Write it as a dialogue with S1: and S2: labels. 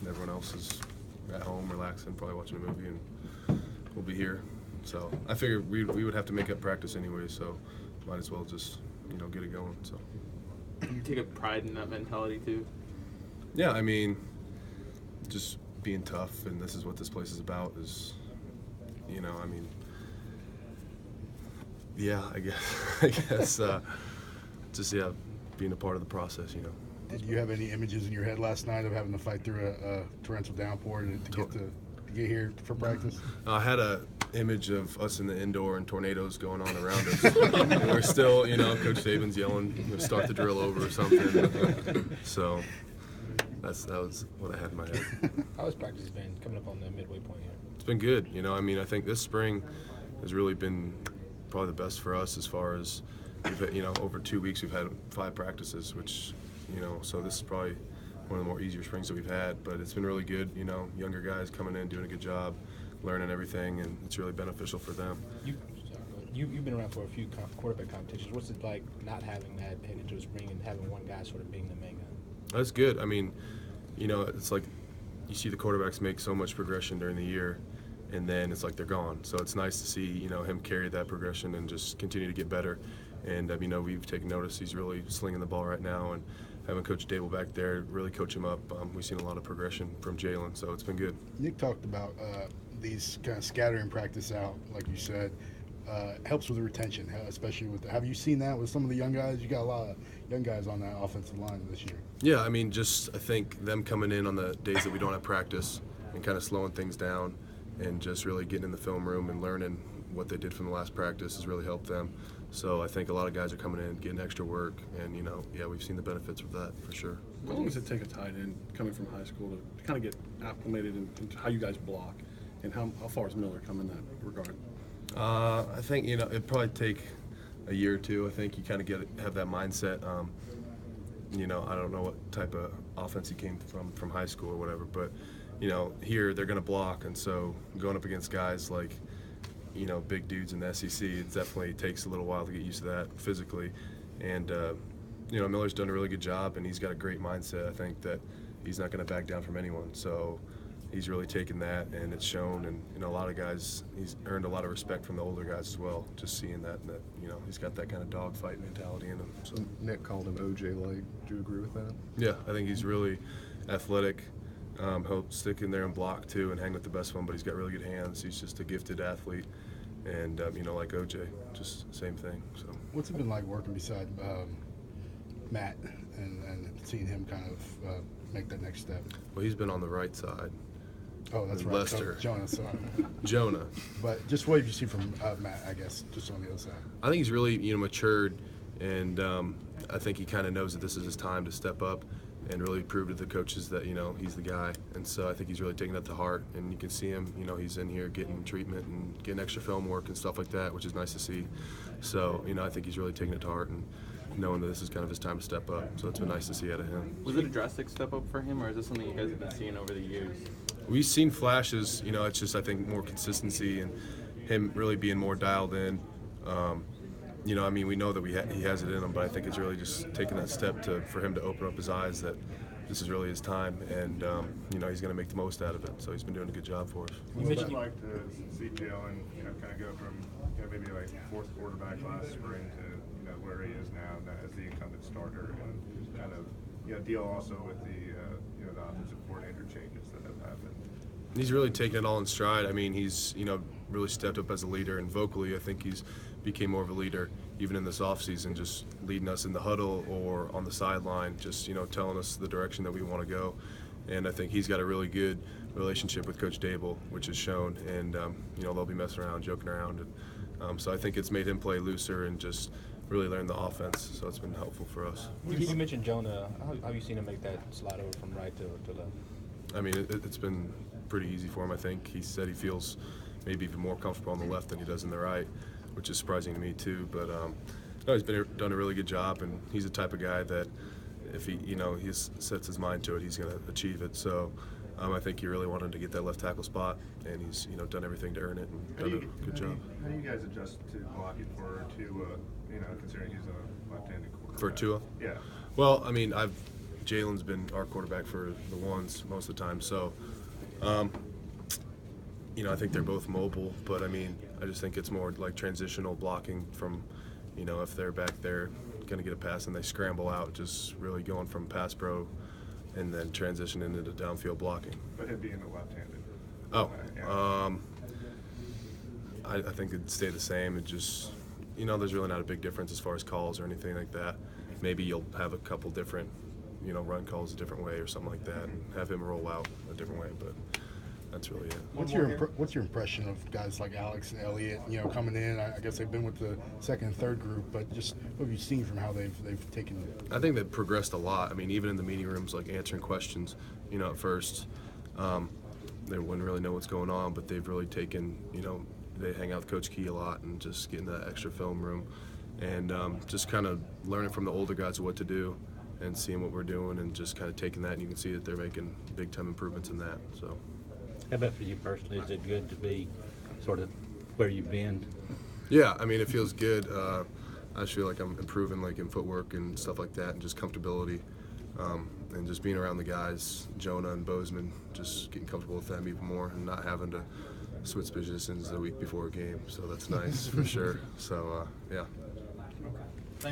S1: and everyone else is at home relaxing, probably watching a movie, and we'll be here. So I figured we would have to make up practice anyway, so might as well just get it going. So
S2: you take a pride in that mentality too?
S1: Yeah, I mean, just being tough, and this is what this place is about. Yeah, I guess just being a part of the process.
S3: Did you have any images in your head last night of having to fight through a torrential downpour to get here for practice?
S1: I had a image of us in the indoor and tornadoes going on around us. And we're still, Coach Saban's yelling, start the drill over or something. So that was what I had in my head.
S4: How has practice been coming up on the midway point here?
S1: It's been good. I think this spring has really been probably the best for us as far as, over 2 weeks we've had 5 practices, which, so this is probably one of the more easier springs that we've had. But it's been really good, younger guys coming in, doing a good job, learning everything, and it's really beneficial for them.
S4: You've been around for a few quarterback competitions. What's it like not having that heading into a spring and having one guy sort of being the main guy?
S1: That's good. I mean, it's like you see the quarterbacks make so much progression during the year, and then it's like they're gone. So it's nice to see, him carry that progression and just continue to get better. And, we've taken notice. He's really slinging the ball right now, and having Coach Dable back there really coach him up. We've seen a lot of progression from Jalen, so it's been good.
S3: Nick talked about these kind of scattering practice out, like you said, helps with the retention, especially with have you seen that with some of the young guys? You got a lot of young guys on that offensive line this year.
S1: Yeah, I mean, I think them coming in on the days that we don't have practice and kind of slowing things down and just really getting in the film room and learning what they did from the last practice has really helped them. So I think a lot of guys are coming in, getting extra work, and we've seen the benefits of that for sure.
S5: How long does it take a tight end coming from high school to kind of get acclimated into how you guys block, and how far has Miller come in that regard?
S1: I think it'd probably take a year or two. I think you kind of have that mindset. I don't know what type of offense he came from high school or whatever, but here they're going to block, and so going up against guys like big dudes in the SEC, it definitely takes a little while to get used to that physically. And Miller's done a really good job, and he's got a great mindset. I think that he's not going to back down from anyone. So he's really taken that, and it's shown. And a lot of guys, he's earned a lot of respect from the older guys as well. Just seeing that he's got that kind of dogfight mentality in him. So
S6: Nick called him OJ-like. Do you agree with that?
S1: Yeah, I think he's really athletic. He'll stick in there and block too, and hang with the best one. But he's got really good hands. He's just a gifted athlete, and like OJ, just same thing. So
S3: what's it been like working beside Matt and seeing him kind of make that next step?
S1: Well, he's been on the right side.
S3: Oh, that's right.
S1: Lester.
S3: Jonah, sorry.
S1: Jonah.
S3: But just what have you seen from Matt, I guess, just on the other side?
S1: I think he's really, matured, and I think he kind of knows that this is his time to step up and really prove to the coaches that, he's the guy. And so I think he's really taking that to heart, and you can see him, he's in here getting treatment and getting extra film work and stuff like that, which is nice to see. So, I think he's really taking it to heart and knowing that this is kind of his time to step up. So it's been nice to see out of him.
S2: Was it a drastic step up for him, or is this something you guys have been seeing over the years?
S1: We've seen flashes, it's just, I think, more consistency and him really being more dialed in. We know that he has it in him, but I think it's really just taking that step for him to open up his eyes that this is really his time, and he's going to make the most out of it. So he's been doing a good job for us.
S7: What's it like to see Jalen, kind of go from maybe like fourth quarterback last spring to where he is now as the incumbent starter, and kind of deal also with the the offensive coordinator changes that have happened?
S1: He's really taken it all in stride. I mean, he's really stepped up as a leader, and vocally, I think he's became more of a leader even in this offseason, just leading us in the huddle or on the sideline, just telling us the direction that we want to go. And I think he's got a really good relationship with Coach Dable, which is shown, and they'll be messing around, joking around, and so I think it's made him play looser and just really learn the offense. So it's been helpful for us.
S4: You mentioned Jonah. How have you seen him make that slide over from right to left?
S1: I mean, it's been pretty easy for him. I think he said he feels maybe even more comfortable on the left than he does in the right, which is surprising to me too. But he's done a really good job, and he's the type of guy that if he sets his mind to it, he's going to achieve it. So I think he really wanted to get that left tackle spot, and he's done everything to earn it and done a good job.
S7: How do you guys adjust to blocking for Tua? Considering he's a left-handed quarterback.
S1: For Tua?
S7: Yeah.
S1: Well, I mean, I've Jalen's been our quarterback for the ones most of the time. So, I think they're both mobile, but I just think it's more like transitional blocking from, if they're back there going to get a pass and they scramble out, just really going from pass pro and then transition into the downfield blocking.
S7: But him being the left-handed.
S1: Oh,
S7: Yeah.
S1: I think it'd stay the same. It just, there's really not a big difference as far as calls or anything like that. Maybe you'll have a couple different, run calls a different way or something like that, and have him roll out a different way. But that's really it.
S3: What's your impression of guys like Alex and Elliott? Coming in. I guess they've been with the second and third group, but just what have you seen from how they've taken it?
S1: I think they've progressed a lot. Even in the meeting rooms, like answering questions. At first, they wouldn't really know what's going on, but they've really taken. They hang out with Coach Key a lot and just get in that extra film room, and just kind of learning from the older guys what to do, and seeing what we're doing, and just kind of taking that. And you can see that they're making big time improvements in that. So.
S8: How about for you personally? Is it good to be sort of where you've been?
S1: Yeah, it feels good. I just feel like I'm improving, like in footwork and stuff like that, and just comfortability, and just being around the guys, Jonah and Bozeman, just getting comfortable with them even more, and not having to switch positions the week before a game. So that's nice for sure. So yeah.